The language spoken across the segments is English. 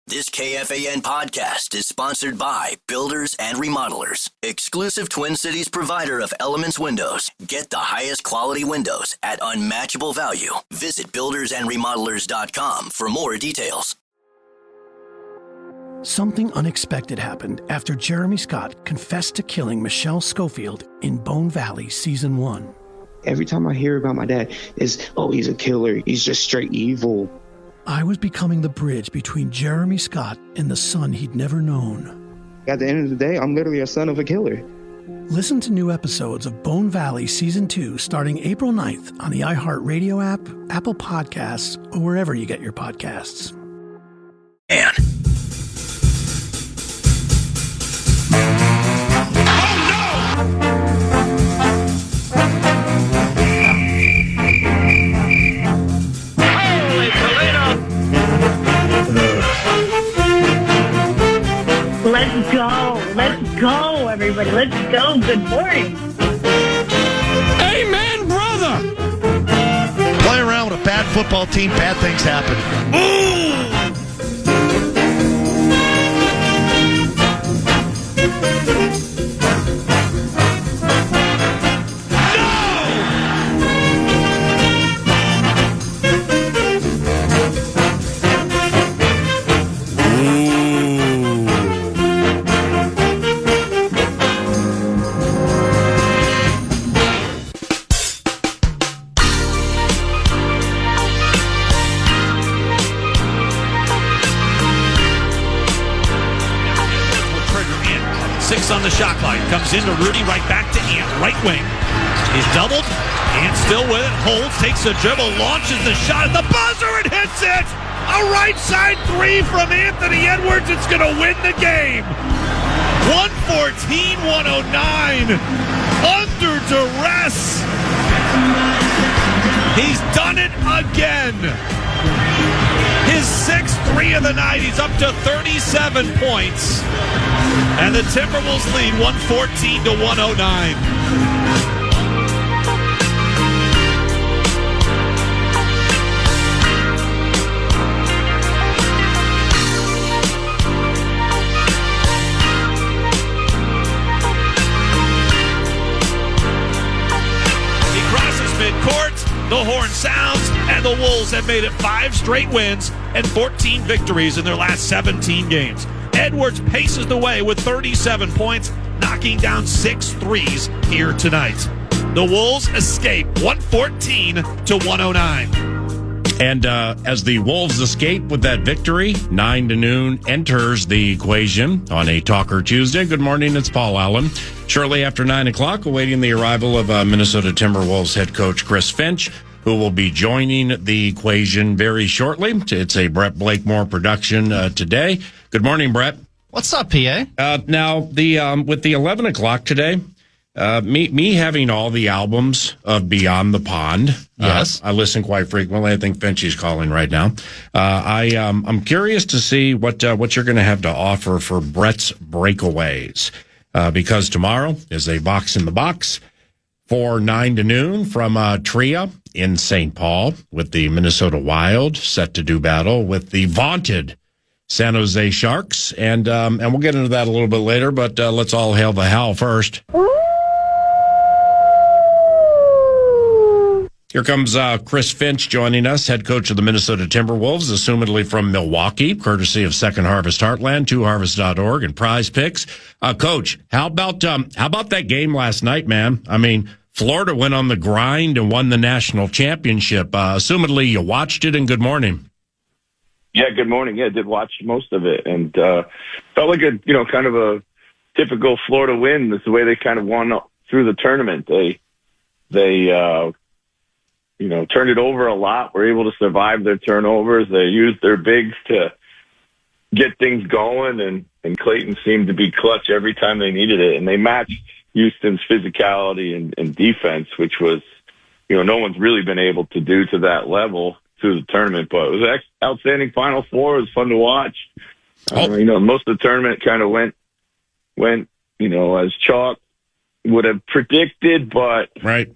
This KFAN podcast is sponsored by Builders and Remodelers, exclusive Twin Cities provider of Elements Windows. Get the highest quality windows at unmatchable value. Visit buildersandremodelers.com for more details. Something unexpected happened after Jeremy Scott confessed to killing Michelle Schofield in Bone Valley Season 1. Every time I hear about my dad, it's, oh, he's a killer. He's just straight evil. I was becoming the bridge between Jeremy Scott and the son he'd never known. At the end of the day, I'm literally a son of a killer. Listen to new episodes of Bone Valley Season 2 starting April 9th on the iHeartRadio app, Apple Podcasts, or wherever you get your podcasts. And Let's go, everybody. Let's go. Good morning. Amen, brother. Play around with a bad football team, bad things happen. On the shot line, comes into Rudy, right back to Ant, right wing. He's doubled, Ant still with it, holds, takes the dribble, launches the shot at the buzzer and hits it! A right side three from Anthony Edwards, it's going to win the game! 114-109, under duress. He's done it again. His sixth three of the night, he's up to 37 points. And the Timberwolves lead 114-109. He crosses midcourt, the horn sounds, and the Wolves have made it 5 straight wins and 14 victories in their last 17 games. Edwards paces the way with 37 points, knocking down 6 threes here tonight. The Wolves escape 114-109. And as the Wolves escape with that victory, 9 to noon enters the equation on a Talker Tuesday. Good morning, it's Paul Allen. Shortly after 9 o'clock, awaiting the arrival of Minnesota Timberwolves head coach Chris Finch, who will be joining the equation very shortly. It's a Brett Blakemore production today. Good morning, Brett. What's up, PA? Now, with the 11 o'clock today, me having all the albums of Beyond the Pond. Yes. I listen quite frequently. I think Finchie's calling right now. I'm curious to see what you're going to have to offer for Brett's breakaways, because tomorrow is a Box in the Box for 9 to noon from Tria in St. Paul, with the Minnesota Wild set to do battle with the vaunted San Jose Sharks, and we'll get into that a little bit later, but let's all hail the Howl first. Here comes Chris Finch joining us, head coach of the Minnesota Timberwolves, assumedly from Milwaukee, courtesy of Second Harvest Heartland, 2harvest.org, and Prize Picks. Coach, how about that game last night, man? I mean, Florida went on the grind and won the national championship. Assumedly, you watched it, and good morning. Yeah, good morning. Yeah, I did watch most of it, and felt like a kind of a typical Florida win. That's the way they kind of won through the tournament. They turned it over a lot. Were able to survive their turnovers. They used their bigs to get things going, and Clayton seemed to be clutch every time they needed it. And they matched Houston's physicality and defense, which was, no one's really been able to do to that level through the tournament. But it was an outstanding Final Four. It was fun to watch. Most of the tournament kind of went, as chalk would have predicted, but right.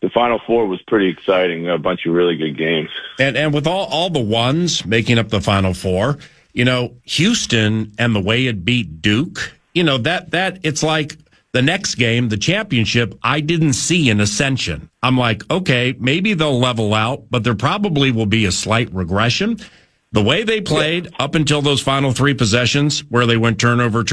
The Final Four was pretty exciting. A bunch of really good games. And with all the ones making up the Final Four, Houston and the way it beat Duke, that it's like the next game, the championship, I didn't see an ascension. I'm like, okay, maybe they'll level out, but there probably will be a slight regression. The way they played up until those final 3 possessions where they went turnover,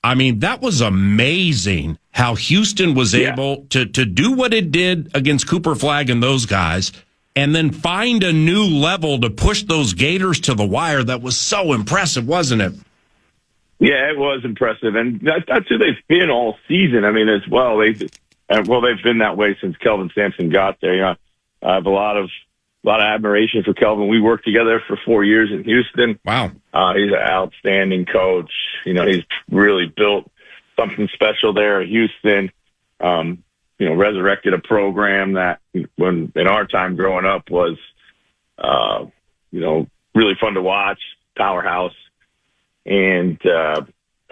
I mean, that was amazing how Houston was able to do what it did against Cooper Flagg and those guys, and then find a new level to push those Gators to the wire. That was so impressive, wasn't it? Yeah, it was impressive, and that's who they've been all season. I mean, as well, they've been that way since Kelvin Sampson got there. I have a lot of admiration for Kelvin. We worked together for 4 years in Houston. Wow, he's an outstanding coach. He's really built something special there at Houston. Resurrected a program that, when in our time growing up, was really fun to watch. Powerhouse. And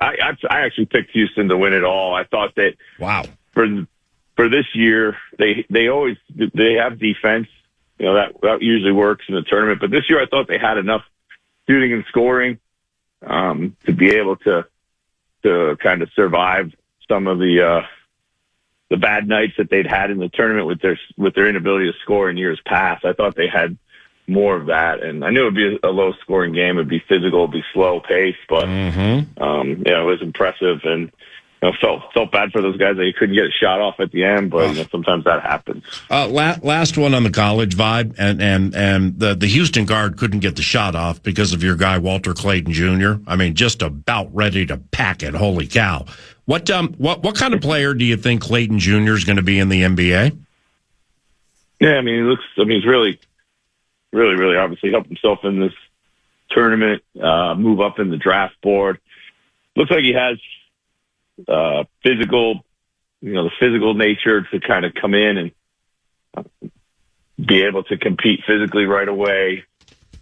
I actually picked Houston to win it all. I thought that for this year they have defense. That usually works in the tournament. But this year I thought they had enough shooting and scoring to be able to kind of survive some of the bad nights that they'd had in the tournament with their inability to score in years past. I thought they had more of that, and I knew it would be a low-scoring game. It would be physical, it would be slow pace, but it was impressive, and felt bad for those guys that you couldn't get a shot off at the end, but sometimes that happens. Last one on the college vibe, and the Houston guard couldn't get the shot off because of your guy Walter Clayton Jr. I mean, just about ready to pack it. Holy cow! What kind of player do you think Clayton Jr. is going to be in the NBA? Yeah, he's really obviously helped himself in this tournament, move up in the draft board. Looks like he has the physical nature to kind of come in and be able to compete physically right away.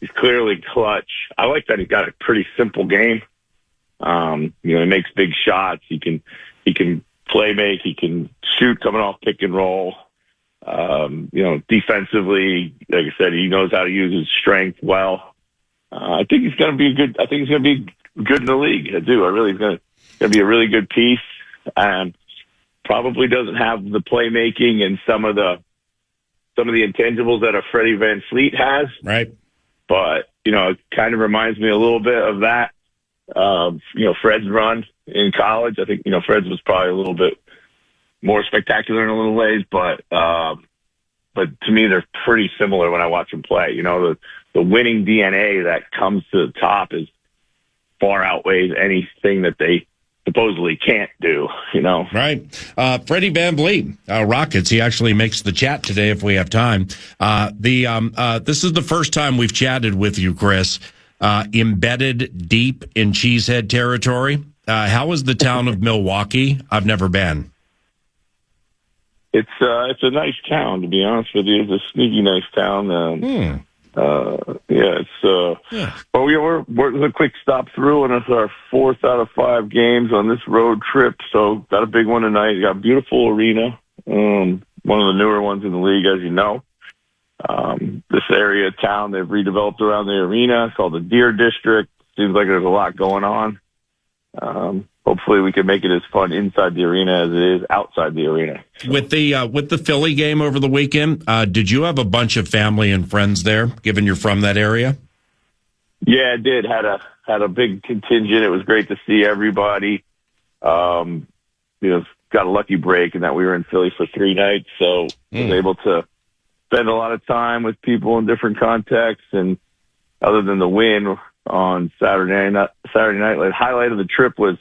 He's clearly clutch. I like that he's got a pretty simple game. He makes big shots. He can play make. He can shoot coming off pick and roll. Defensively, like I said, he knows how to use his strength well. I think he's going to be good. I think he's going to be good in the league. I do. He's going to be a really good piece, and probably doesn't have the playmaking and some of the intangibles that a Freddie Van Fleet has. Right. But it kind of reminds me a little bit of that. Fred's run in college. I think Fred's was probably a little bit more spectacular in a little ways, but to me, they're pretty similar when I watch them play. The winning DNA that comes to the top is far outweighs anything that they supposedly can't do, Right. Freddie Van Vliet, Rockets, he actually makes the chat today if we have time. This is the first time we've chatted with you, Chris, embedded deep in Cheesehead territory. How is the town of Milwaukee? I've never been. It's a nice town, to be honest with you. It's a sneaky nice town. But we're a quick stop through, and it's our 4th out of 5 games on this road trip. So got a big one tonight. Got a beautiful arena, one of the newer ones in the league, as you know. This area of town they've redeveloped around the arena. It's called the Deer District. Seems like there's a lot going on. Hopefully we can make it as fun inside the arena as it is outside the arena. With the Philly game over the weekend, did you have a bunch of family and friends there, given you're from that area? Yeah, I did. Had a big contingent. It was great to see everybody. Got a lucky break in that we were in Philly for 3 nights, so was able to spend a lot of time with people in different contexts. And other than the win on Saturday night, the highlight of the trip was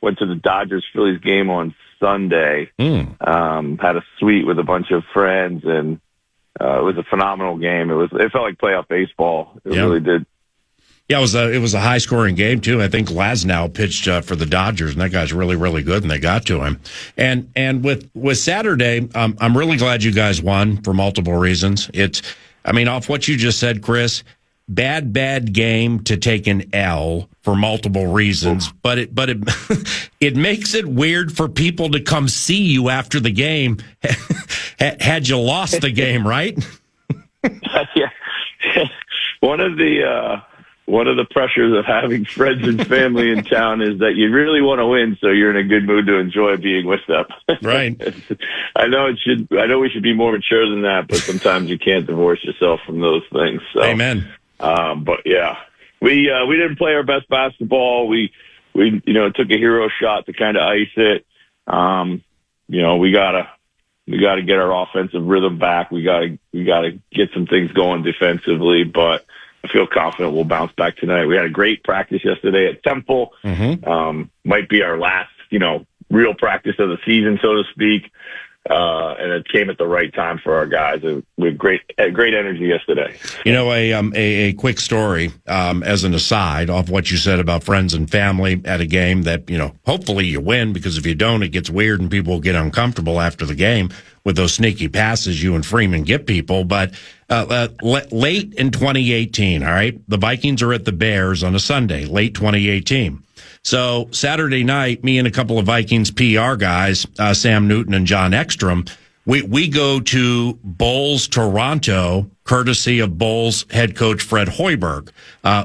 went to the Dodgers-Phillies game on Sunday. Had a suite with a bunch of friends, and it was a phenomenal game. It felt like playoff baseball. It really did. Yeah, it was a high scoring game too. I think Glasnow pitched for the Dodgers, and that guy's really, really good, and they got to him. And with Saturday, I'm really glad you guys won for multiple reasons. Off what you just said, Chris, bad game to take an L for multiple reasons, but it makes it weird for people to come see you after the game. Had you lost the game, right? Yeah. One of the one of the pressures of having friends and family in town is that you really want to win, so you're in a good mood to enjoy being with them. Right. I know we should be more mature than that, but sometimes you can't divorce yourself from those things. So, amen. But yeah, we didn't play our best basketball. We took a hero shot to kind of ice it. We gotta get our offensive rhythm back. We gotta get some things going defensively, but I feel confident we'll bounce back tonight. We had a great practice yesterday at Temple. Mm-hmm. Might be our last, real practice of the season, so to speak. And it came at the right time for our guys. We had great energy yesterday. A quick story as an aside of what you said about friends and family at a game that, hopefully you win, because if you don't, it gets weird and people will get uncomfortable after the game with those sneaky passes you and Freeman get people. But late in 2018, all right, the Vikings are at the Bears on a Sunday, late 2018. So Saturday night, me and a couple of Vikings PR guys, Sam Newton and John Ekstrom, we go to Bulls Toronto, courtesy of Bulls head coach Fred Hoiberg,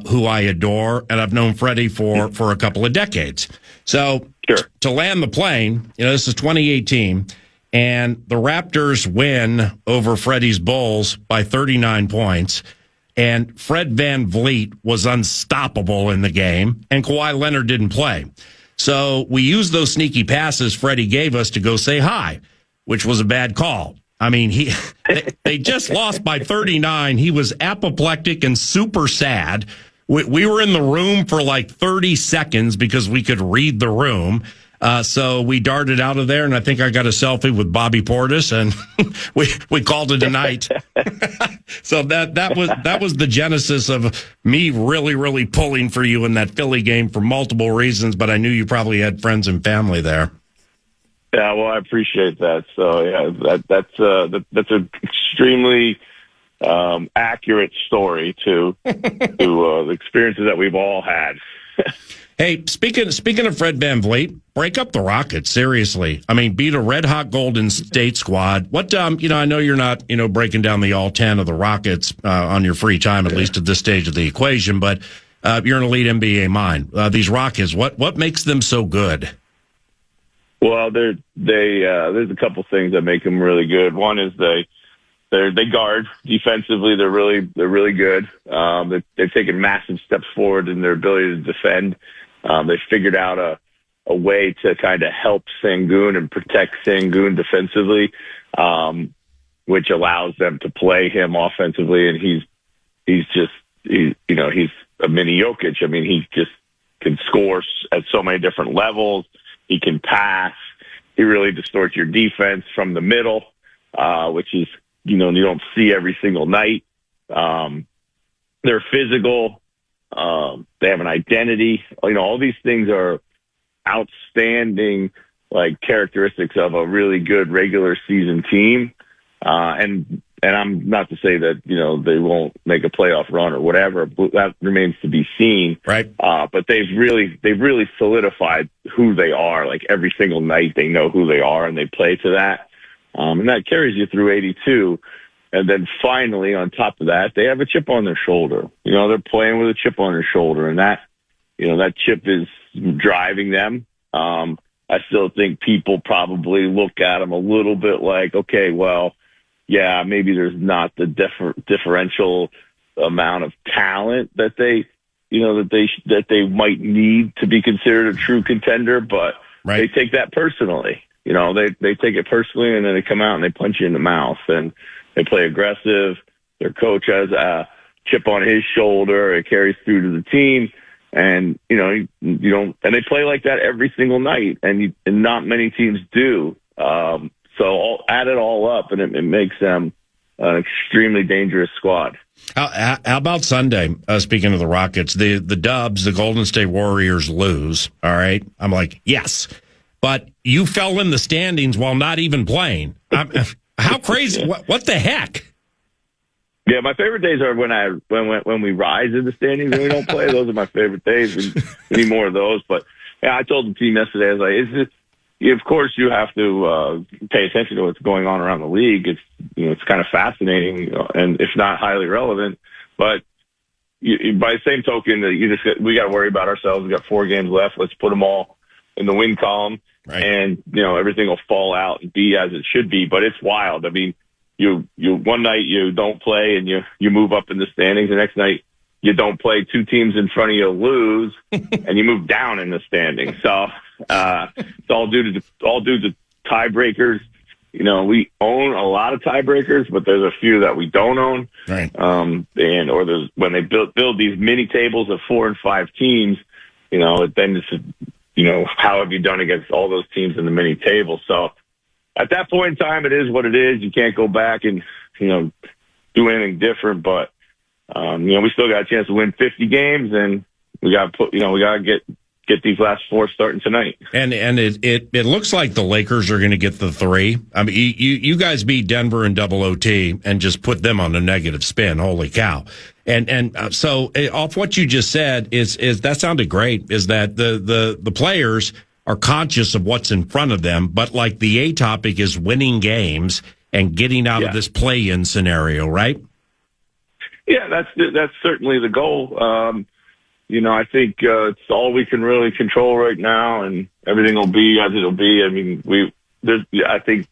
who I adore, and I've known Freddie for a couple of decades. So sure. To land the plane, this is 2018, and the Raptors win over Freddie's Bulls by 39 points. And Fred VanVleet was unstoppable in the game, and Kawhi Leonard didn't play. So we used those sneaky passes Freddie gave us to go say hi, which was a bad call. I mean, they just lost by 39. He was apoplectic and super sad. We were in the room for like 30 seconds because we could read the room. So we darted out of there, and I think I got a selfie with Bobby Portis, and we called it a night. So that was the genesis of me really, really pulling for you in that Philly game for multiple reasons, but I knew you probably had friends and family there. Yeah, well, I appreciate that. So yeah, that's an extremely accurate story to the experiences that we've all had. Hey, speaking of Fred VanVleet, break up the Rockets, seriously. I mean, beat a red-hot Golden State squad. What, I know you're not, breaking down the all 10 of the Rockets on your free time, at least at this stage of the equation, but you're an elite NBA mind. These Rockets, what makes them so good? Well, there's a couple things that make them really good. One is they guard defensively. They're really good. They've taken massive steps forward in their ability to defend. They figured out a way to kind of help Sengun and protect Sengun defensively, which allows them to play him offensively. And he's a mini Jokic. I mean, he just can score at so many different levels. He can pass. He really distorts your defense from the middle, which is, you don't see every single night. They're physical. They have an identity. All these things are outstanding, characteristics of a really good regular season team. And I'm not to say that, they won't make a playoff run or whatever. That remains to be seen. Right. But they've really solidified who they are. Every single night they know who they are and they play to that. And that carries you through 82. And then finally, on top of that, they have a chip on their shoulder. They're playing with a chip on their shoulder, and that chip is driving them. I still think people probably look at them a little bit like, okay, well, yeah, maybe there's not the differential amount of talent that they might need to be considered a true contender, but right. They take that personally. They take it personally, and then they come out and they punch you in the mouth, and they play aggressive. Their coach has a chip on his shoulder. It carries through to the team, and and they play like that every single night, and not many teams do. So add it all up, and it makes them an extremely dangerous squad. How about Sunday? Speaking of the Rockets, the Dubs, the Golden State Warriors lose. All right, I'm like, yes. But you fell in the standings while not even playing. How crazy? What the heck? Yeah, my favorite days are when we rise in the standings and we don't play. Those are my favorite days. We need more of those. But yeah, I told the team yesterday, I was like, of course you have to pay attention to what's going on around the league. It's kind of fascinating and if not highly relevant. But by the same token, we got to worry about ourselves. We got 4 games left. Let's put them all in the win column, right. And everything will fall out and be as it should be. But it's wild. I mean, you one night you don't play and you move up in the standings. The next night you don't play, 2 teams in front of you lose, and you move down in the standings. So it's all due to tiebreakers. We own a lot of tiebreakers, but there's a few that we don't own. Right. Or there's when they build these mini tables of 4 and 5 teams, then it's how have you done against all those teams in the mini table? So at that point in time, it is what it is. You can't go back and do anything different. But we still got a chance to win 50 games, and we got to get these last 4 starting tonight. And it looks like the Lakers are going to get the 3. I mean, you guys beat Denver in double OT and just put them on a negative spin. Holy cow. And so off what you just said is that sounded great, is that the players are conscious of what's in front of them, but like the A topic is winning games and getting out of this play-in scenario, right? Yeah, that's certainly the goal. I think it's all we can really control right now, and everything will be as it'll be. I mean, I think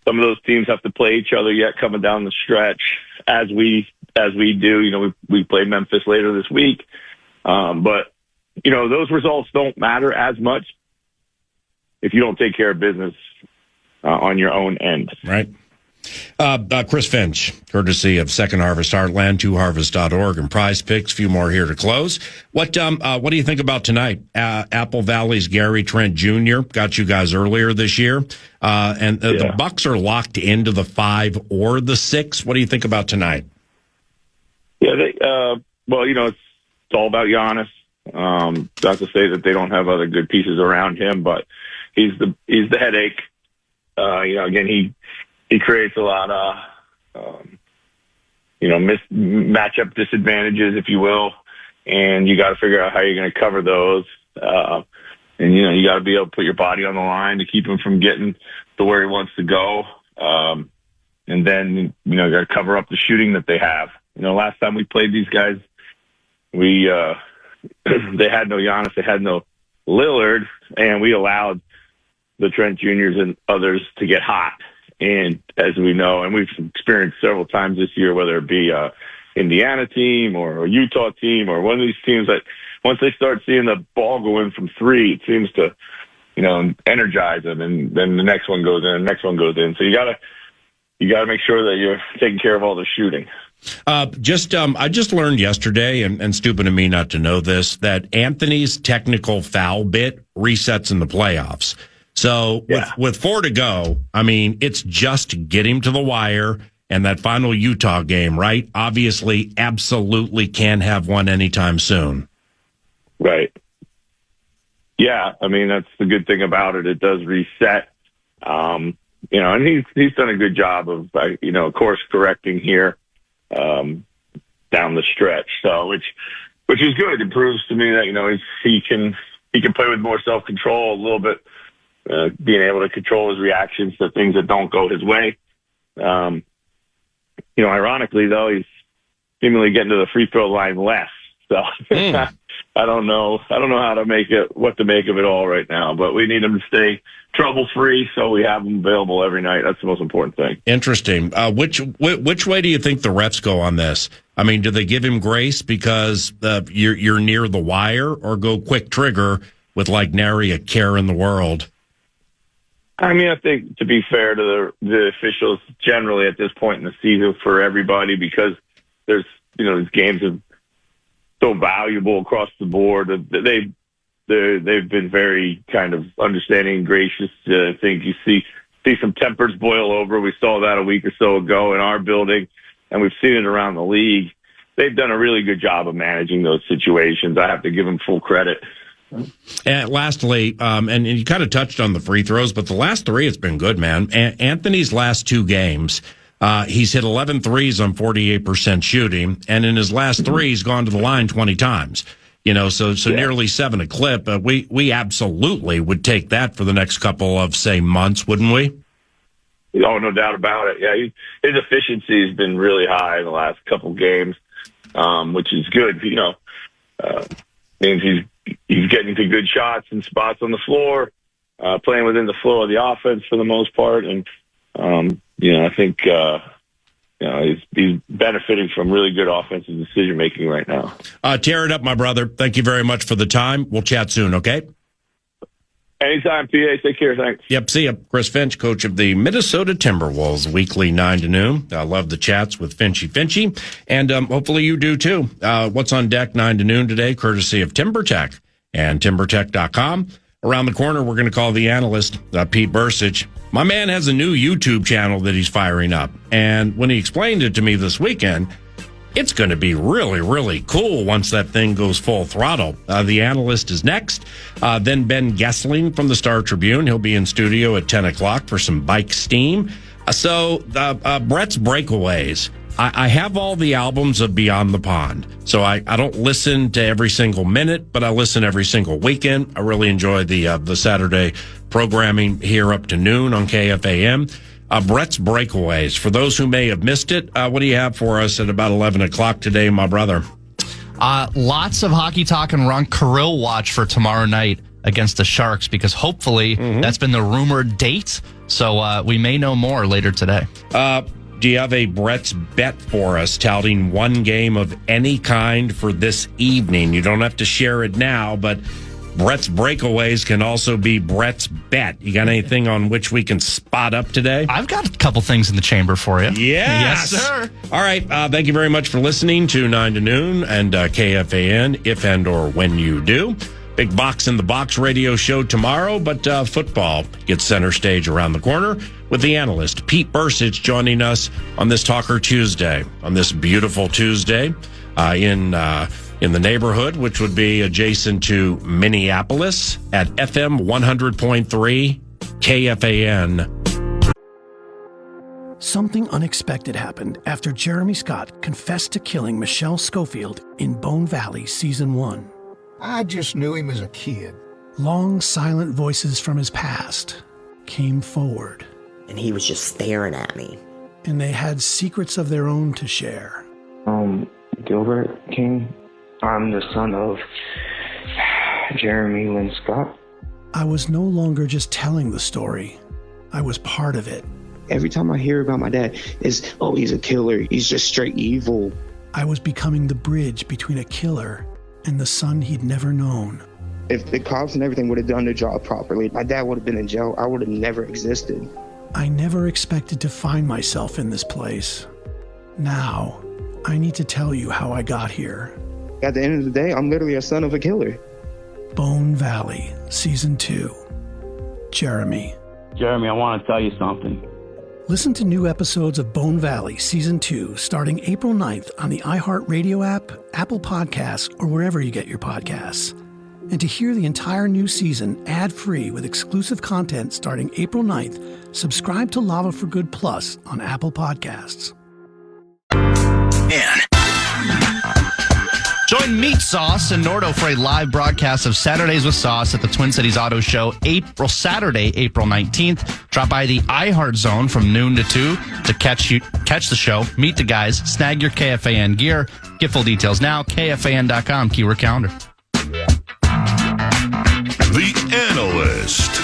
some of those teams have to play each other yet coming down the stretch, as we do. We play Memphis later this week, but those results don't matter as much if you don't take care of business on your own end. Right. Chris Finch, courtesy of Second Harvest Heartland, 2harvest.org, and Prize Picks. A few more here to close. What do you think about tonight? Apple Valley's Gary Trent Jr. got you guys earlier this year, and the Bucks are locked into the 5 or the 6. What do you think about tonight? Yeah, it's all about Giannis. Not to say that they don't have other good pieces around him, but he's the headache. Again, he creates a lot of, matchup disadvantages, if you will, and you got to figure out how you're going to cover those. And you got to be able to put your body on the line to keep him from getting to where he wants to go. And then you got to cover up the shooting that they have. Last time we played these guys, they had no Giannis, they had no Lillard, and we allowed the Trent Juniors and others to get hot. And as we know, and we've experienced several times this year, whether it be Indiana team or a Utah team or one of these teams that once they start seeing the ball go in from 3, it seems to, energize them, and then the next one goes in, and the next one goes in. So you gotta make sure that you're taking care of all the shooting. I just learned yesterday, and stupid of me not to know this, that Anthony's technical foul bit resets in the playoffs. So with 4 to go, I mean, it's just get him to the wire and that final Utah game, right? Obviously, absolutely can't have one anytime soon. Right. Yeah, I mean, that's the good thing about it. It does reset. And he's done a good job of, course correcting here down the stretch. So, which is good. It proves to me that, he can play with more self-control a little bit. Being able to control his reactions to things that don't go his way. Ironically though, he's seemingly getting to the free throw line less. So I don't know what to make of it all right now, but we need him to stay trouble free. So we have him available every night. That's the most important thing. Interesting. Which way do you think the refs go on this? I mean, do they give him grace because you're near the wire, or go quick trigger with like nary a care in the world? I mean, I think to be fair to the officials generally at this point in the season for everybody, because there's, these games are so valuable across the board. They've been very kind of understanding and gracious. I think you see some tempers boil over. We saw that a week or so ago in our building, and we've seen it around the league. They've done a really good job of managing those situations. I have to give them full credit. And lastly, and you kind of touched on the free throws, but the last 3, it's been good, man. Anthony's last 2 games, he's hit 11 threes on 48% shooting, and in his last 3, he's gone to the line 20 times. So nearly 7 a clip. We absolutely would take that for the next couple of, say, months, wouldn't we? Oh, no doubt about it. Yeah, his efficiency has been really high in the last couple games. which is good. Means he's getting to good shots and spots on the floor, playing within the flow of the offense for the most part, and I think he's benefiting from really good offensive decision making right now. Tear it up, my brother. Thank you very much for the time. We'll chat soon. Okay. Anytime, PA. Take care. Thanks. Yep. See ya. Chris Finch, coach of the Minnesota Timberwolves, weekly 9 to noon. I love the chats with Finchy. And hopefully you do too. What's on deck 9 to noon today, courtesy of TimberTech and TimberTech.com. Around the corner, we're going to call the analyst, Pete Bercich. My man has a new YouTube channel that he's firing up. And when he explained it to me this weekend, it's going to be really, really cool once that thing goes full throttle. The analyst is next. Then Ben Gessling from the Star Tribune. He'll be in studio at 10 o'clock for some bike steam. So Brett's Breakaways. I have all the albums of Beyond the Pond. So I don't listen to every single minute, but I listen every single weekend. I really enjoy the Saturday programming here up to noon on KFAN. Brett's Breakaways. For those who may have missed it, what do you have for us at about 11 o'clock today, my brother? Lots of hockey talk and Ron Kirill watch for tomorrow night against the Sharks, because hopefully that's been the rumored date. So we may know more later today. Do you have a Brett's bet for us, touting one game of any kind for this evening? You don't have to share it now, but Brett's Breakaways can also be Brett's bet. You got anything on which we can spot up today? I've got a couple things in the chamber for you. Yes, sir. All right. Thank you very much for listening to 9 to noon and KFAN, if and or when you do. Big Box in the Box radio show tomorrow, but football gets center stage around the corner with the analyst Pete Bercich joining us on this Talker Tuesday, on this beautiful Tuesday in the neighborhood, which would be adjacent to Minneapolis at FM 100.3 KFAN. Something unexpected happened after Jeremy Scott confessed to killing Michelle Schofield in Bone Valley Season 1. I just knew him as a kid. Long, silent voices from his past came forward. And he was just staring at me. And they had secrets of their own to share. Gilbert King. I'm the son of Jeremy Lynn Scott. I was no longer just telling the story. I was part of it. Every time I hear about my dad, he's a killer. He's just straight evil. I was becoming the bridge between a killer and the son he'd never known. If the cops and everything would have done their job properly, my dad would have been in jail. I would have never existed. I never expected to find myself in this place. Now, I need to tell you how I got here. At the end of the day, I'm literally a son of a killer. Bone Valley, Season 2. Jeremy. Jeremy, I want to tell you something. Listen to new episodes of Bone Valley Season 2 starting April 9th on the iHeartRadio app, Apple Podcasts, or wherever you get your podcasts. And to hear the entire new season ad-free with exclusive content starting April 9th, subscribe to Lava for Good Plus on Apple Podcasts. Join Meat Sauce and Nordo for a live broadcast of Saturdays with Sauce at the Twin Cities Auto Show Saturday, April 19th. Drop by the iHeart Zone from noon to 2 to catch the show, meet the guys, snag your KFAN gear. Get full details now, KFAN.com, keyword calendar. The Analyst.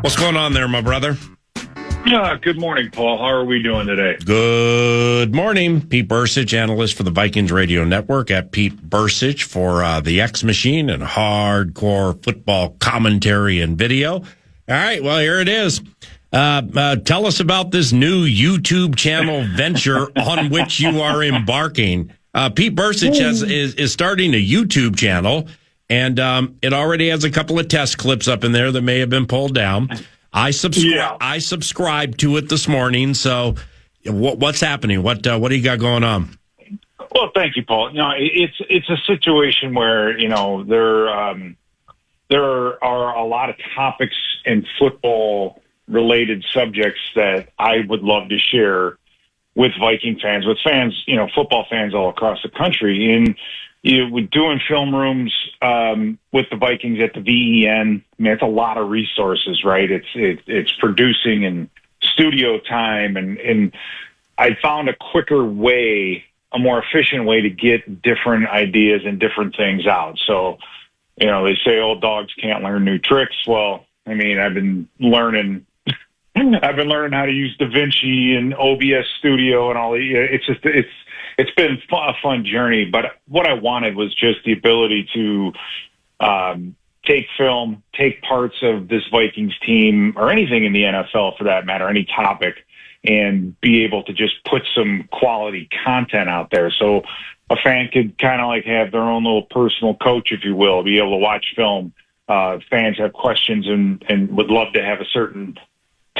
What's going on there, my brother? Good morning, Paul. How are we doing today? Good morning. Pete Bercich, analyst for the Vikings Radio Network, at Pete Bercich for the X Machine and hardcore football commentary and video. All right, well, here it is. Tell us about this new YouTube channel venture on which you are embarking. Pete Bercich is starting a YouTube channel, and it already has a couple of test clips up in there that may have been pulled down. I subscribed to it this morning. So, what's happening? What do you got going on? Well, thank you, Paul. No, it's a situation where there are a lot of topics and football related subjects that I would love to share with Viking fans, with fans, football fans all across the country. And with doing film rooms with the Vikings at the VEN, I mean, it's a lot of resources, right? It's producing and studio time and I found a quicker way, a more efficient way to get different ideas and different things out. So, they say old dogs can't learn new tricks. Well, I mean, I've been learning how to use DaVinci and OBS Studio and all. It's been a fun journey. But what I wanted was just the ability to take film, take parts of this Vikings team or anything in the NFL for that matter, any topic, and be able to just put some quality content out there. So a fan could kind of like have their own little personal coach, if you will, be able to watch film. Fans have questions and would love to have a certain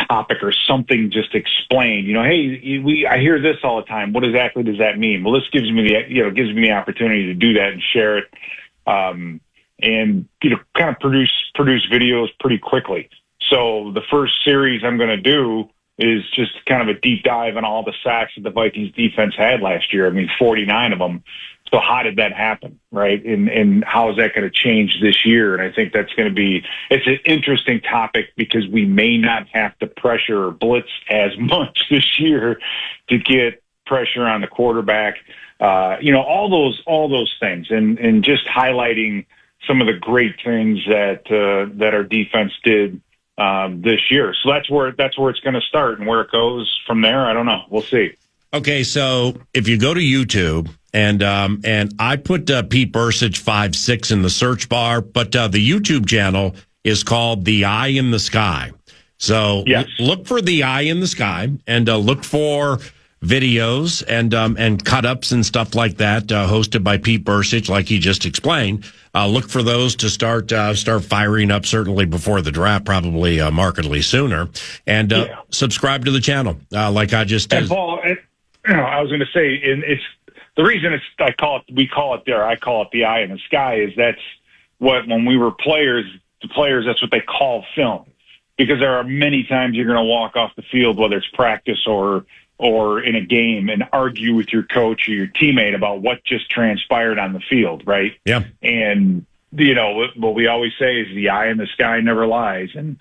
topic or something just explained. Hey, I hear this all the time. What exactly does that mean? Well, this gives me the opportunity to do that and share it, and kind of produce videos pretty quickly. So the first series I'm going to do is just kind of a deep dive on all the sacks that the Vikings defense had last year. I mean, 49 of them. So how did that happen, right? And how is that going to change this year? And I think that's going to it's an interesting topic because we may not have to pressure or blitz as much this year to get pressure on the quarterback. All those things, and just highlighting some of the great things that our defense did this year. So that's where it's going to start, and where it goes from there, I don't know. We'll see. Okay, so if you go to YouTube, and I put Pete Bercich 5'6" in the search bar, but the YouTube channel is called The Eye in the Sky. So yes. Look for The Eye in the Sky, and look for videos and cut-ups and stuff like that, hosted by Pete Bercich, like he just explained. Look for those to start firing up, certainly before the draft, probably markedly sooner. And subscribe to the channel, like I just did. And Paul, I was going to say, and it's the reason I call it The Eye in the Sky, is that's what, when we were players, that's what they call film. Because there are many times you're going to walk off the field, whether it's practice or in a game, and argue with your coach or your teammate about what just transpired on the field, right? Yeah. And, what we always say is the eye in the sky never lies. And,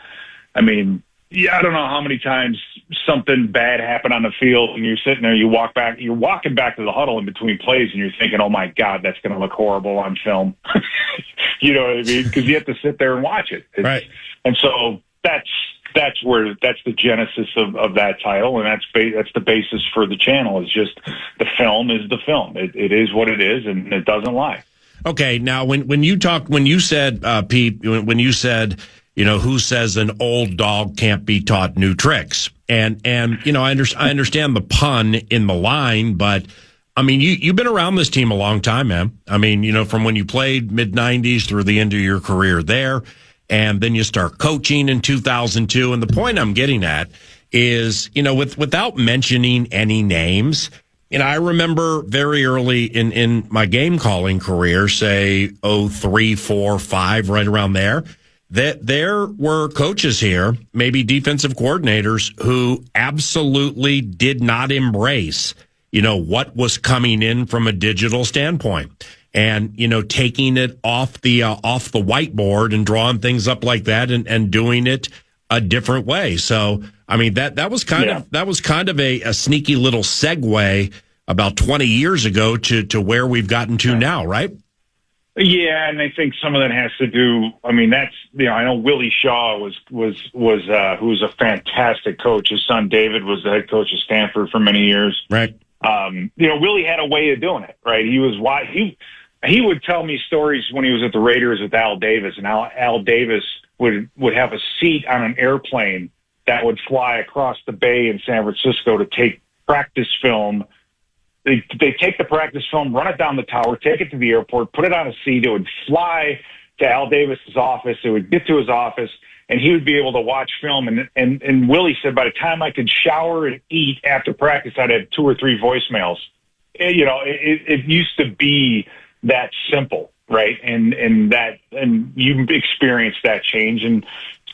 I mean, I don't know how many times something bad happened on the field and you're sitting there, you're walking back to the huddle in between plays and you're thinking, oh my God, that's going to look horrible on film. You know what I mean? Because you have to sit there and watch it. Right. And so that's the genesis of that title, and that's the basis for the channel. Is just the film is the film. It is what it is, and it doesn't lie. Okay, now when you said Pete, when you said, who says an old dog can't be taught new tricks, and I understand the pun in the line, but I mean you've been around this team a long time, man. I mean, from when you played mid-90s through the end of your career there. And then you start coaching in 2002. And the point I'm getting at is, without mentioning any names, I remember very early in my game calling career, say 03, 4, 5, right around there, that there were coaches here, maybe defensive coordinators, who absolutely did not embrace, what was coming in from a digital standpoint. And, taking it off the whiteboard and drawing things up like that and doing it a different way. So, I mean, that was kind of a sneaky little segue about 20 years ago to where we've gotten to now, right? Yeah. And I think some of that has to do, I mean, that's, I know Willie Shaw was who was a fantastic coach. His son David was the head coach of Stanford for many years. Right. Willie had a way of doing it, right? He would tell me stories when he was at the Raiders with Al Davis, and Al Davis would have a seat on an airplane that would fly across the bay in San Francisco to take practice film. They take the practice film, run it down the tower, take it to the airport, put it on a seat. It would fly to Al Davis's office. It would get to his office, and he would be able to watch film. And Willie said, by the time I could shower and eat after practice, I'd have 2 or 3 voicemails. It used to be that simple, right? And you experienced that change. And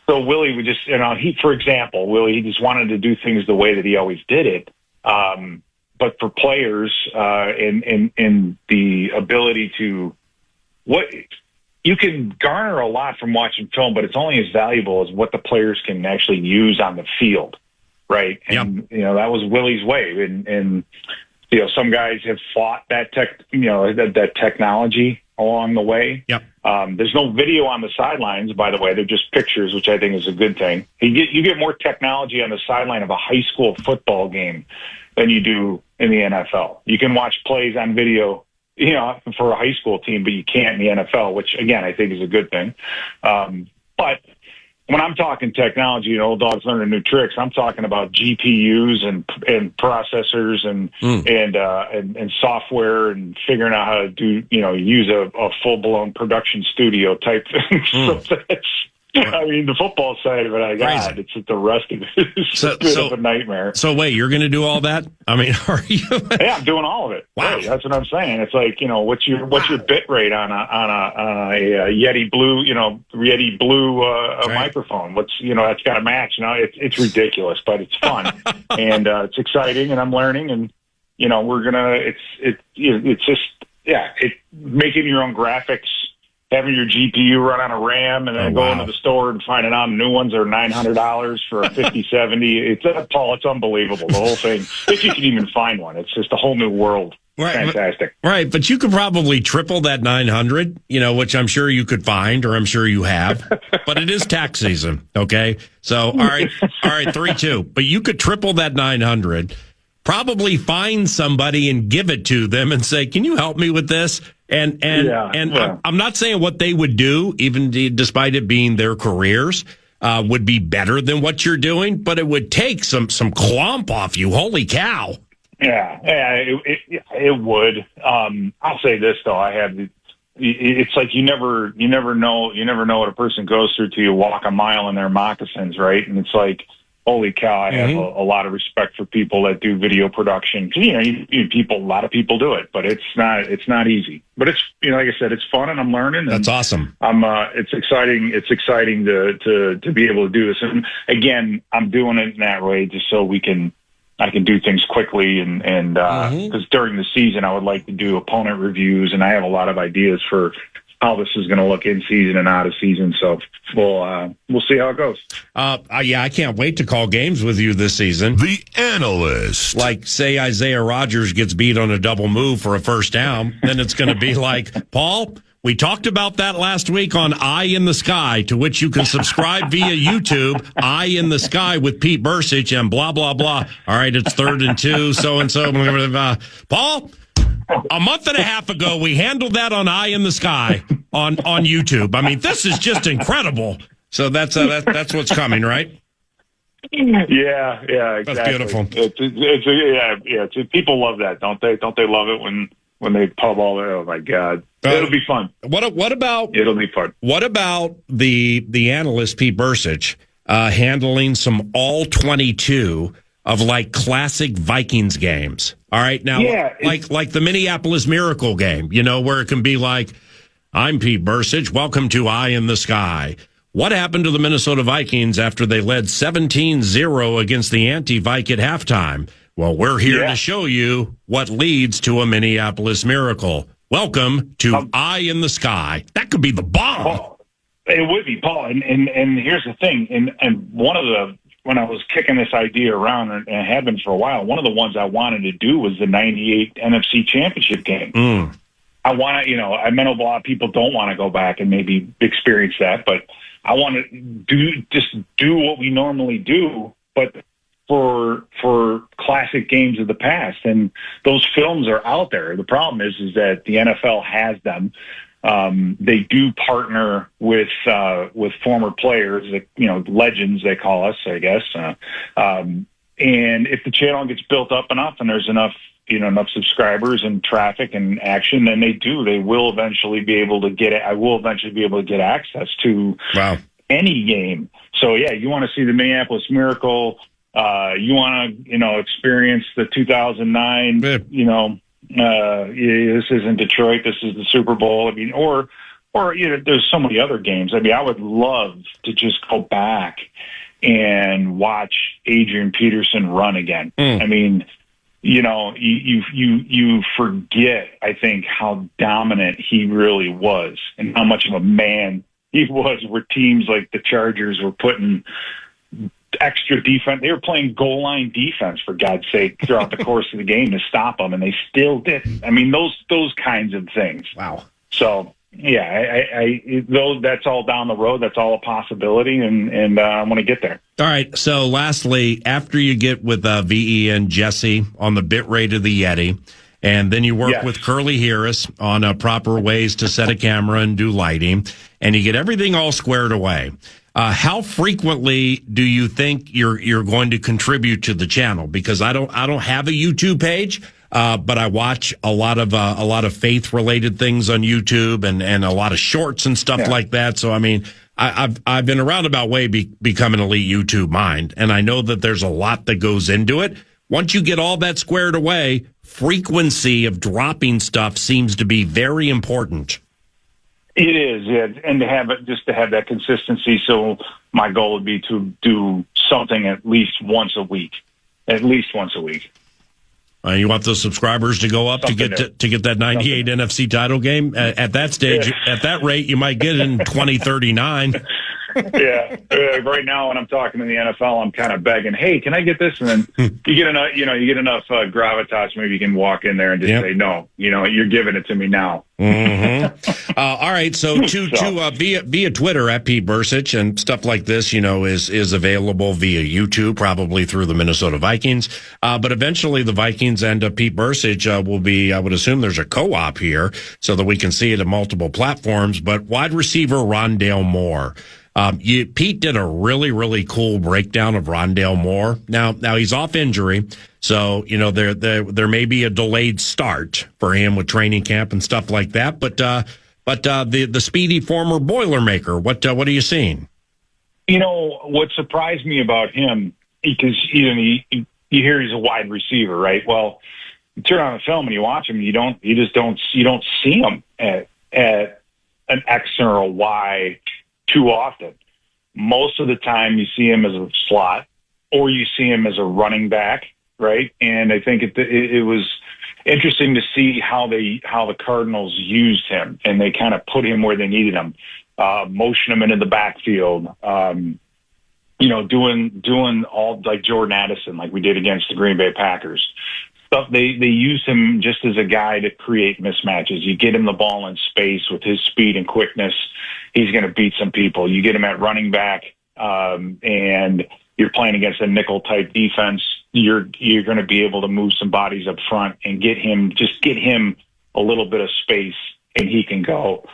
so Willie would just, Willie just wanted to do things the way that he always did it. But for players, and the ability to, you can garner a lot from watching film, but it's only as valuable as what the players can actually use on the field, right? And, that was Willie's way. And some guys have fought that that technology along the way. Yep. There's no video on the sidelines, by the way. They're just pictures, which I think is a good thing. You get more technology on the sideline of a high school football game than you do in the NFL. You can watch plays on video, for a high school team, but you can't in the NFL, which, again, I think is a good thing. But when I'm talking technology, old dogs learning new tricks, I'm talking about GPUs and processors and software and figuring out how to do, use a full-blown production studio type thing. So that's, the football side of it, I got. It's the rest of it is a bit of a nightmare. So wait, you're going to do all that? I mean, are you? Yeah, I'm doing all of it. Wow, right, that's what I'm saying. It's like, what's your bit rate on a Yeti Blue microphone? What's that's got to match. It's ridiculous, but it's fun and it's exciting, and I'm learning, and we're gonna. It's just making your own graphics. Having your GPU run on a RAM and then going to the store and finding out new ones are $900 for a 5070. It's Paul. It's unbelievable. The whole thing. If you can even find one, it's just a whole new world. Right, fantastic. But you could probably triple that 900. Which I'm sure you could find, or I'm sure you have. But it is tax season. Okay, so all right, 3-2. But you could triple that 900. Probably find somebody and give it to them and say, "Can you help me with this?" And I'm not saying what they would do, even despite it being their careers, would be better than what you're doing, but it would take some clump off you. Holy cow! Yeah, it would. I'll say this though, it's like you never know what a person goes through till you walk a mile in their moccasins, right? And it's like, holy cow, I have a lot of respect for people that do video production. A lot of people do it, but it's not easy. But it's, like I said, it's fun and I'm learning. And that's awesome. It's exciting. It's exciting to be able to do this. And again, I'm doing it in that way just so I can do things quickly and because during the season I would like to do opponent reviews, and I have a lot of ideas for how this is going to look in season and out of season. So we'll see how it goes. I can't wait to call games with you this season. The Analyst. Like, say Isaiah Rodgers gets beat on a double move for a first down, then it's going to be like, Paul, we talked about that last week on Eye in the Sky, to which you can subscribe via YouTube, Eye in the Sky with Pete Bercich and blah, blah, blah. All right, it's 3rd and 2, so-and-so. Paul? A month and a half ago, we handled that on Eye in the Sky on YouTube. I mean, this is just incredible. So that's what's coming, right? Yeah, exactly. That's beautiful. It's people love that, don't they? Don't they love it when they pub all that? Oh my God, it'll be fun. What about? It'll be fun. What about the analyst Pete Bercich handling some all 22 of like classic Vikings games? All right, now, like the Minneapolis Miracle game, where it can be like, I'm Pete Bercich, welcome to Eye in the Sky. What happened to the Minnesota Vikings after they led 17-0 against the anti-Vike at halftime? Well, we're here to show you what leads to a Minneapolis Miracle. Welcome to Eye in the Sky. That could be the bomb. Paul, it would be, Paul. And here's the thing. And when I was kicking this idea around, and it had been for a while, one of the ones I wanted to do was the 98 NFC Championship game. I want to, I know a lot of people don't want to go back and maybe experience that, but I want to do what we normally do, but for classic games of the past. And those films are out there. The problem is that the NFL has them. They do partner with former players, legends, they call us, I guess. And if the channel gets built up enough and there's enough subscribers and traffic and action, then they will eventually be able to get it. I will eventually be able to get access to any game. So yeah, you want to see the Minneapolis Miracle. You want to, experience the 2009, this isn't Detroit, this is the Super Bowl. I mean, or there's so many other games. I mean, I would love to just go back and watch Adrian Peterson run again. I mean, you forget, I think, how dominant he really was and how much of a man he was, where teams like the Chargers were putting extra defense. They were playing goal line defense, for God's sake, throughout the course of the game to stop them, and they still did. I mean, those kinds of things. Wow. So, yeah, that's all down the road. That's all a possibility, and I want to get there. All right. So, lastly, after you get with VE and Jesse on the bit rate of the Yeti, and then you work with Curly Harris on proper ways to set a camera and do lighting, and you get everything all squared away. How frequently do you think you're going to contribute to the channel? Because I don't have a YouTube page, but I watch a lot of faith related things on YouTube and a lot of shorts and stuff like that. So I mean, I've been a roundabout way become an elite YouTube mind, and I know that there's a lot that goes into it. Once you get all that squared away, frequency of dropping stuff seems to be very important. It is, yeah, and to have that consistency. So my goal would be to do something at least once a week. You want those subscribers to go up to get that 98 NFC title game? At that stage, at that rate, you might get it in 2039. Yeah. Right now, when I'm talking to the NFL, I'm kind of begging, "Hey, can I get this?" And then you get enough gravitas. Maybe you can walk in there and just say, "No, you're giving it to me now." Mm-hmm. All right. So via Twitter at Pete Bercich and stuff like this, is available via YouTube, probably through the Minnesota Vikings. But eventually the Vikings and Pete Bercich will be, I would assume there's a co-op here so that we can see it at multiple platforms. But wide receiver Rondale Moore. Pete did a really, really cool breakdown of Rondale Moore. Now he's off injury, so there may be a delayed start for him with training camp and stuff like that. But the speedy former Boilermaker, what are you seeing? What surprised me about him, because you hear he's a wide receiver, right? Well, you turn on the film and you watch him, you don't see him at an X or a Y too often. Most of the time you see him as a slot or you see him as a running back, right? And I think it was interesting to see how the Cardinals used him, and they kind of put him where they needed him, motion him into the backfield, doing all like Jordan Addison, like we did against the Green Bay Packers. Stuff they use him just as a guy to create mismatches. You get him the ball in space with his speed and quickness, he's going to beat some people. You get him at running back, and you're playing against a nickel type defense. You're going to be able to move some bodies up front and get him a little bit of space, and he can go.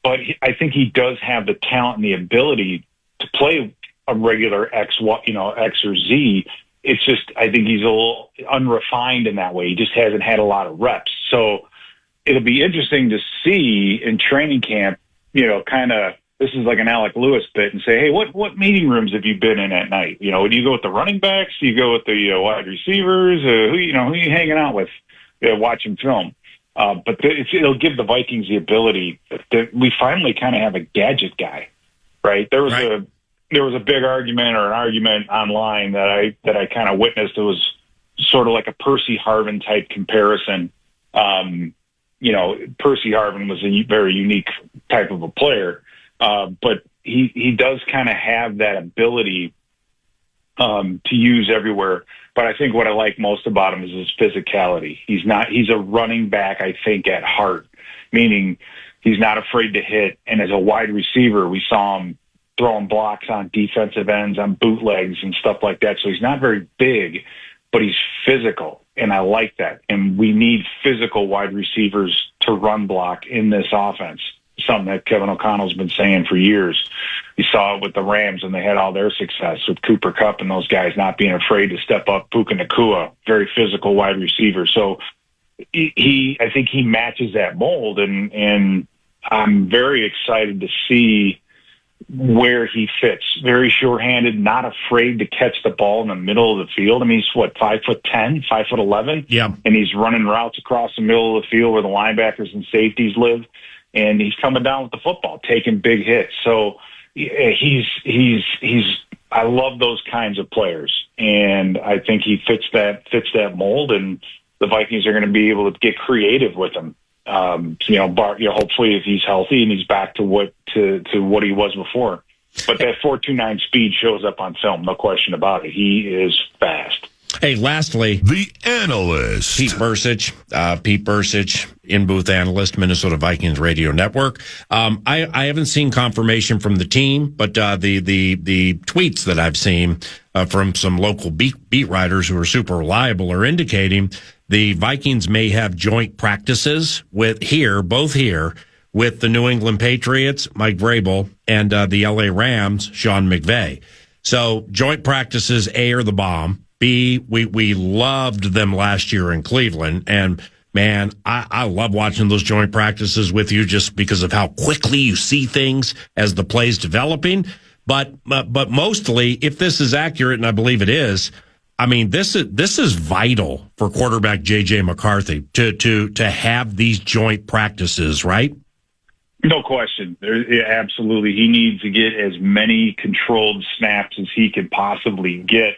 But I think he does have the talent and the ability to play a regular X or Z. It's just, I think he's a little unrefined in that way. He just hasn't had a lot of reps. So it'll be interesting to see in training camp, this is like an Alec Lewis bit, and say, hey, what meeting rooms have you been in at night? Do you go with the running backs? Do you go with the wide receivers? Who are you hanging out with watching film? But it'll give the Vikings the ability that we finally kind of have a gadget guy, right? There was a big argument online that I kind of witnessed. It was sort of like a Percy Harvin type comparison. Percy Harvin was a very unique type of a player, but he does kind of have that ability to use everywhere. But I think what I like most about him is his physicality. He's a running back, I think, at heart, meaning he's not afraid to hit. And as a wide receiver, we saw him throwing blocks on defensive ends, on bootlegs and stuff like that. So he's not very big, but he's physical, and I like that. And we need physical wide receivers to run block in this offense, something that Kevin O'Connell's been saying for years. You saw it with the Rams, and they had all their success with Cooper Kupp and those guys not being afraid to step up. Puka Nacua, very physical wide receiver. So I think he matches that mold, and I'm very excited to see where he fits. Very sure-handed, not afraid to catch the ball in the middle of the field. I mean, he's 5'10", 5'11", yeah, and he's running routes across the middle of the field where the linebackers and safeties live, and he's coming down with the football, taking big hits. So he's I love those kinds of players, and I think he fits that mold, and the Vikings are going to be able to get creative with him. Hopefully if he's healthy and he's back to what he was before. But that 4.29 speed shows up on film, no question about it. He is fast. Hey, lastly, The analyst. Pete Bercich, in-booth analyst, Minnesota Vikings Radio Network. I haven't seen confirmation from the team, but the tweets that I've seen from some local beat writers who are super reliable are indicating the Vikings may have joint practices with the New England Patriots, Mike Vrabel, and the LA Rams, Sean McVay. So joint practices, A, are the bomb. B, we loved them last year in Cleveland. And, man, I love watching those joint practices with you just because of how quickly you see things as the play's developing. But mostly, if this is accurate, and I believe it is, I mean, this is vital for quarterback J.J. McCarthy to have these joint practices, right? No question. Absolutely. He needs to get as many controlled snaps as he can possibly get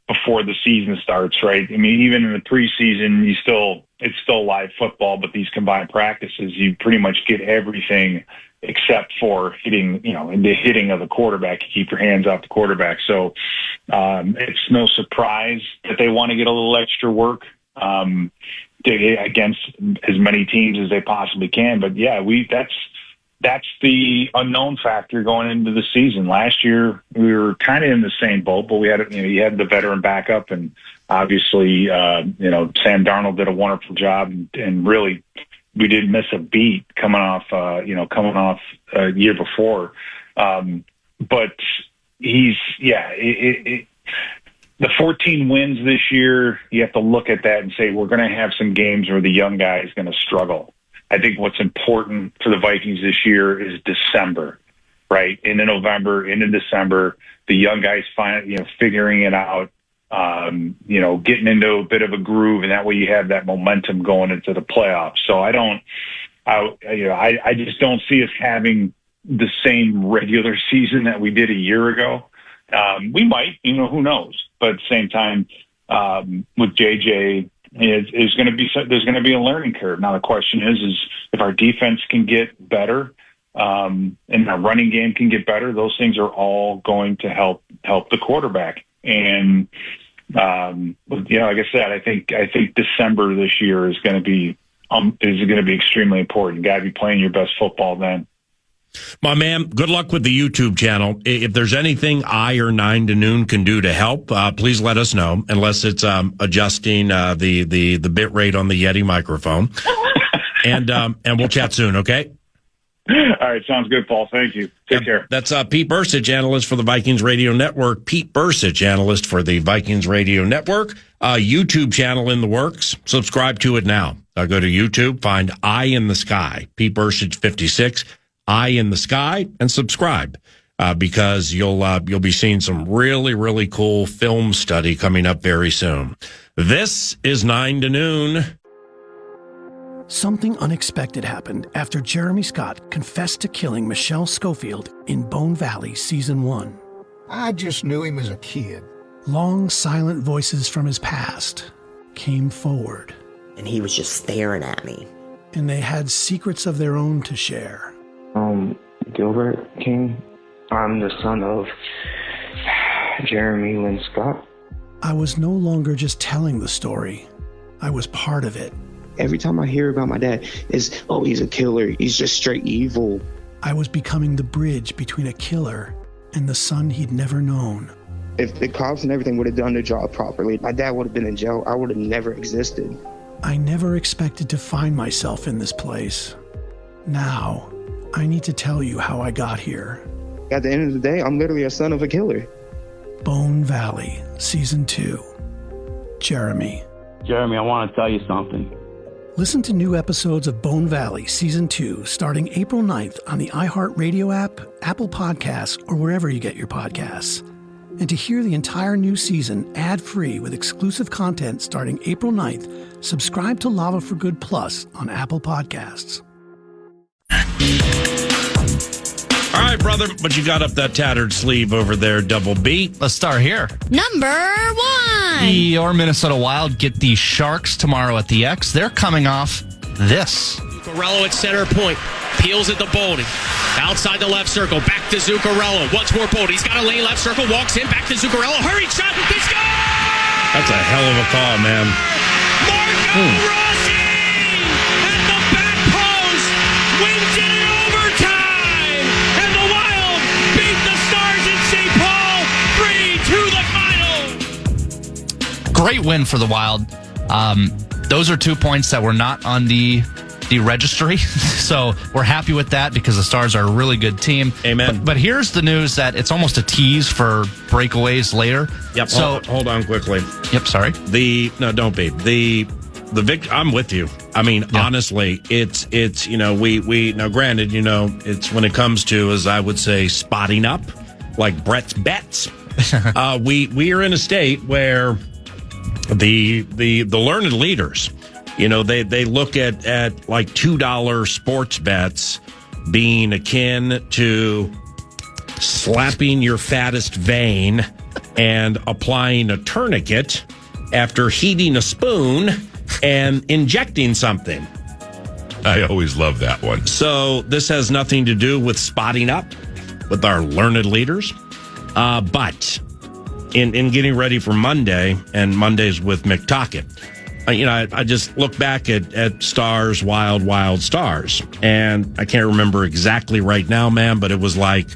before the season starts, right? I mean, even in the preseason, it's still live football, but these combined practices, you pretty much get everything except for hitting, the hitting of the quarterback. You keep your hands off the quarterback. So it's no surprise that they want to get a little extra work against as many teams as they possibly can. But yeah, that's the unknown factor going into the season. Last year, we were kind of in the same boat, but we had, you had the veteran backup, and obviously, Sam Darnold did a wonderful job, and really, we didn't miss a beat coming off a year before. But the 14 wins this year, you have to look at that and say, we're going to have some games where the young guy is going to struggle. I think what's important for the Vikings this year is December, right? Into November, into December, the young guys figuring it out, getting into a bit of a groove, and that way you have that momentum going into the playoffs. So I just don't see us having the same regular season that we did a year ago. We might, who knows? But at the same time, with JJ, there's going to be a learning curve. Now the question is if our defense can get better, and our running game can get better, those things are all going to help the quarterback. And like I said, I think December this year is going to be extremely important. You got to be playing your best football then. My man, good luck with the YouTube channel. If there's anything I or 9 to Noon can do to help, please let us know, unless it's adjusting the bit rate on the Yeti microphone. And we'll chat soon, okay? All right, sounds good, Paul. Thank you. Take care. That's Pete Bercich, analyst for the Vikings Radio Network. Pete Bercich, analyst for the Vikings Radio Network. YouTube channel in the works. Subscribe to it now. Go to YouTube, find Eye in the Sky, Pete Bercich 56. Eye in the Sky, and subscribe because you'll be seeing some really, really cool film study coming up very soon. This is 9 to Noon. Something unexpected happened after Jeremy Scott confessed to killing Michelle Schofield in Bone Valley Season 1. I just knew him as a kid. Long, silent voices from his past came forward. And he was just staring at me. And they had secrets of their own to share. Gilbert King. I'm the son of Jeremy Lynn Scott. I was no longer just telling the story. I was part of it. Every time I hear about my dad, it's, he's a killer. He's just straight evil. I was becoming the bridge between a killer and the son he'd never known. If the cops and everything would have done their job properly, my dad would have been in jail. I would have never existed. I never expected to find myself in this place. Now, I need to tell you how I got here. At the end of the day, I'm literally a son of a killer. Bone Valley, Season 2. Jeremy. Jeremy, I want to tell you something. Listen to new episodes of Bone Valley Season 2 starting April 9th on the iHeartRadio app, Apple Podcasts, or wherever you get your podcasts. And to hear the entire new season ad-free with exclusive content starting April 9th, subscribe to Lava for Good Plus on Apple Podcasts. All right, brother, but you got up that tattered sleeve over there, Double B. Let's start here. Number 1. Your Minnesota Wild get the Sharks tomorrow at the X. They're coming off this. Corello at center point. Peels at the bowling. Outside the left circle, back to Zuccarello. Once more, Bold. He's got a lane left circle, walks in, back to Zuccarello. Hurried shot, they score! That's a hell of a call, man. Marco Rossi at the back post wins it in overtime, and the Wild beat the Stars in St. Paul 3 to the final. Great win for the Wild. Those are 2 points that were not on the registry, so we're happy with that because the Stars are a really good team. Amen. But here's the news that it's almost a tease for breakaways later. Yep. So hold on quickly. Yep. Sorry. Don't be the I'm with you. I mean, honestly, it's we now granted, it's when it comes to, as I would say, spotting up like Brett's bets. We are in a state where the learned leaders, they look at like $2 sports bets being akin to slapping your fattest vein and applying a tourniquet after heating a spoon and injecting something. I always love that one. So this has nothing to do with spotting up with our learned leaders. But in getting ready for Monday, and Monday's with Mick Tockett, I just look back at Stars, Wild Stars, and I can't remember exactly right now, man, but it was like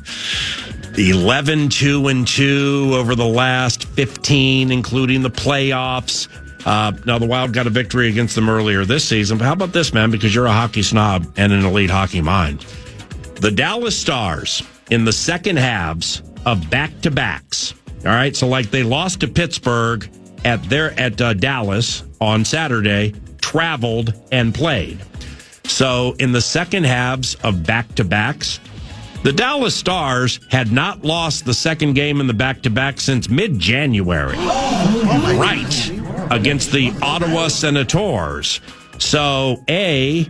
11-2-2 over the last 15, including the playoffs. Now, the Wild got a victory against them earlier this season, but how about this, man, because you're a hockey snob and an elite hockey mind. The Dallas Stars, in the second halves of back-to-backs, all right, so like they lost to Pittsburgh at Dallas on Saturday, traveled and played. So in the second halves of back-to-backs, the Dallas Stars had not lost the second game in the back-to-back since mid-January. Right. Against the Ottawa Senators. So, they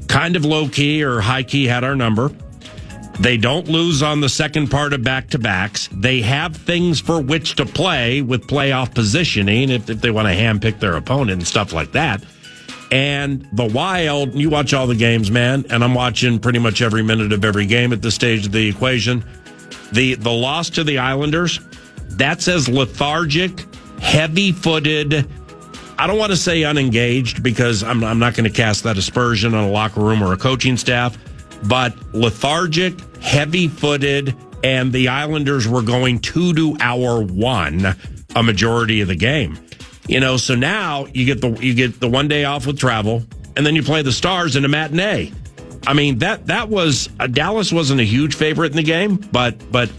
kind of low-key or high-key had our number. They don't lose on the second part of back-to-backs. They have things for which to play with playoff positioning if they want to handpick their opponent and stuff like that. And the Wild, you watch all the games, man, and I'm watching pretty much every minute of every game at this stage of the equation. The loss to the Islanders, that's as lethargic, heavy-footed, I don't want to say unengaged because I'm not going to cast that aspersion on a locker room or a coaching staff, but lethargic, heavy-footed, and the Islanders were going 2 to our 1 a majority of the game. So now you get the 1 day off with travel, and then you play the Stars in a matinee. I mean, that was Dallas wasn't a huge favorite in the game, but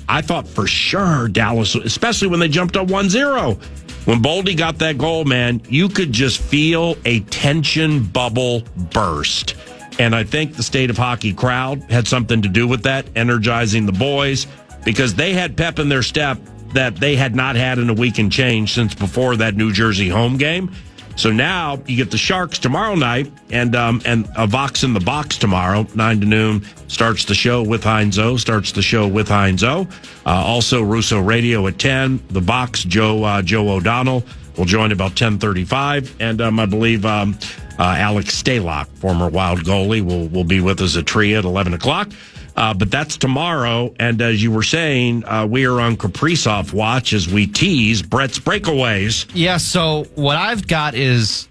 I thought for sure Dallas, especially when they jumped up 1-0. When Boldy got that goal, man, you could just feel a tension bubble burst. And I think the State of Hockey crowd had something to do with that, energizing the boys, because they had pep in their step that they had not had in a week and change since before that New Jersey home game. So now you get the Sharks tomorrow night and a Vox in the Box tomorrow, 9 to noon, starts the show with Heinzo, also Russo Radio at 10. The Vox, Joe O'Donnell will join about 10:35. And I believe Alex Stalock, former Wild goalie, will be with us at Tria at 11 o'clock. But that's tomorrow, and as you were saying, we are on Kaprizov watch as we tease Brett's breakaways. Yeah, so what I've got is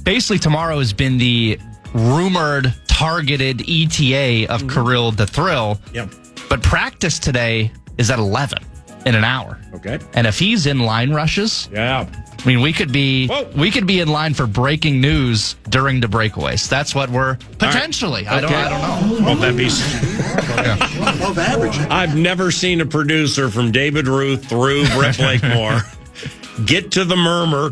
basically tomorrow has been the rumored targeted ETA of Kirill the Thrill. Yep. But practice today is at 11 in an hour. Okay. And if he's in line rushes, yeah. I mean, we could be in line for breaking news during the breakaways. That's what we're potentially. Right. Okay. I don't know. Won't that be above average? I've never seen a producer from David Ruth through Brett Blakemore get to the murmur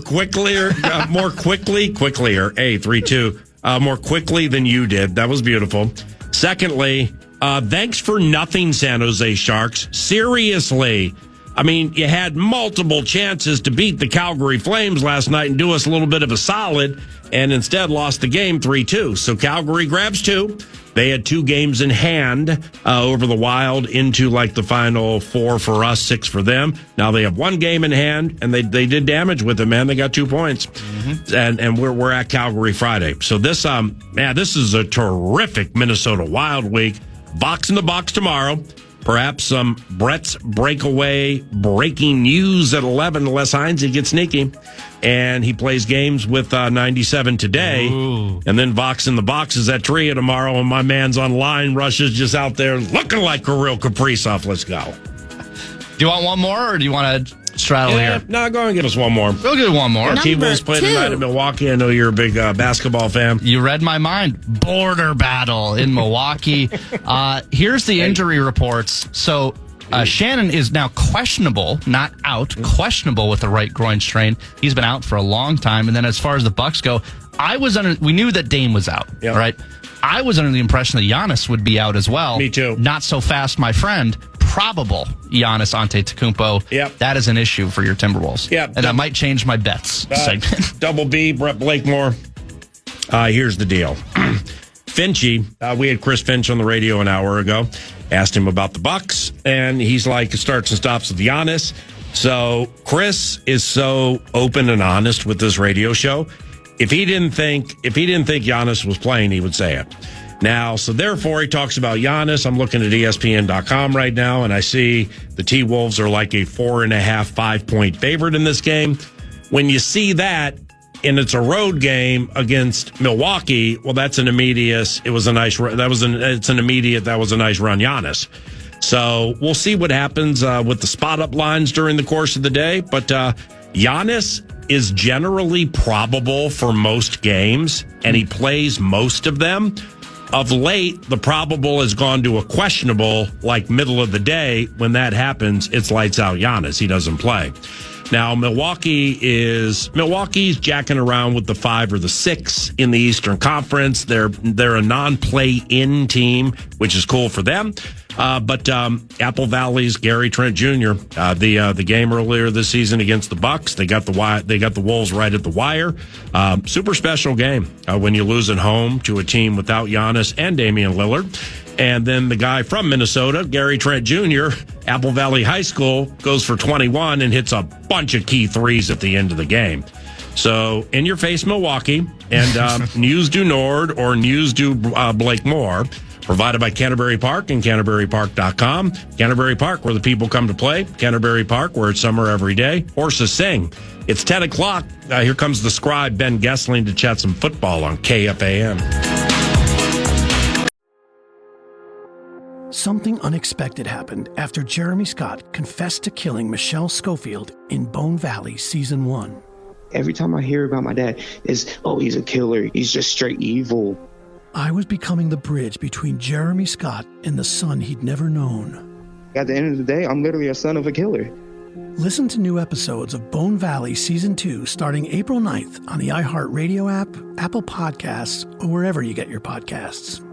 more quickly, 3-2, more quickly than you did. That was beautiful. Secondly, thanks for nothing, San Jose Sharks. Seriously. I mean, you had multiple chances to beat the Calgary Flames last night and do us a little bit of a solid, and instead lost the game 3-2. So Calgary grabs 2. They had 2 games in hand over the Wild into like the final 4 for us, 6 for them. Now they have 1 game in hand, and they did damage with it, man. They got 2 points, and we're at Calgary Friday. So this this is a terrific Minnesota Wild week. Box in the box tomorrow. Perhaps some Brett's breakaway breaking news at 11. Les Hines, he gets sneaky. And he plays games with 97 today. Ooh. And then Vox in the Box is at 3 tomorrow. And my man's on line rushes just out there looking like Kirill Kaprizov. Let's go. Do you want one more, or do you want to straddle here? No, go and give us one more. We'll get one more. T-Wolves play tonight in Milwaukee. I know you're a big basketball fan. You read my mind. Border battle in Milwaukee. Here's the injury reports. So Shannon is now questionable, not out, questionable with the right groin strain. He's been out for a long time. And then as far as the Bucks go, we knew that Dame was out, right? I was under the impression that Giannis would be out as well. Me too. Not so fast, my friend. Probable Giannis Antetokounmpo. Yep. That is an issue for your Timberwolves. Yep. And that might change my bets segment. Double B, Brett Blakemore. Here's the deal. Finchy, we had Chris Finch on the radio an hour ago. Asked him about the Bucks, and he's like, starts and stops with Giannis. So Chris is so open and honest with this radio show. If he didn't think Giannis was playing, he would say it. Now, so therefore, he talks about Giannis. I'm looking at ESPN.com right now, and I see the T-Wolves are like a 4.5, 5-point favorite in this game. When you see that, and it's a road game against Milwaukee, well, that's an immediate. That was a nice run, Giannis. So we'll see what happens with the spot up lines during the course of the day. But Giannis is generally probable for most games, and he plays most of them. Of late, the probable has gone to a questionable, like middle of the day. When that happens, it's lights out Giannis. He doesn't play. Now, Milwaukee's jacking around with the 5 or the 6 in the Eastern Conference. They're a non-play-in team, which is cool for them. But Apple Valley's Gary Trent Jr. The game earlier this season against the Bucks, they got the Wolves right at the wire. Super special game when you lose at home to a team without Giannis and Damian Lillard. And then the guy from Minnesota, Gary Trent Jr., Apple Valley High School, goes for 21 and hits a bunch of key threes at the end of the game. So, in your face, Milwaukee, and News du Nord or News du Blakemore, provided by Canterbury Park and CanterburyPark.com. Canterbury Park, where the people come to play. Canterbury Park, where it's summer every day. Horses sing. It's 10 o'clock. Here comes the scribe, Ben Gessling, to chat some football on KFAN. Something unexpected happened after Jeremy Scott confessed to killing Michelle Schofield in Bone Valley Season 1. Every time I hear about my dad, it's, oh, he's a killer. He's just straight evil. I was becoming the bridge between Jeremy Scott and the son he'd never known. At the end of the day, I'm literally a son of a killer. Listen to new episodes of Bone Valley Season 2 starting April 9th on the iHeartRadio app, Apple Podcasts, or wherever you get your podcasts.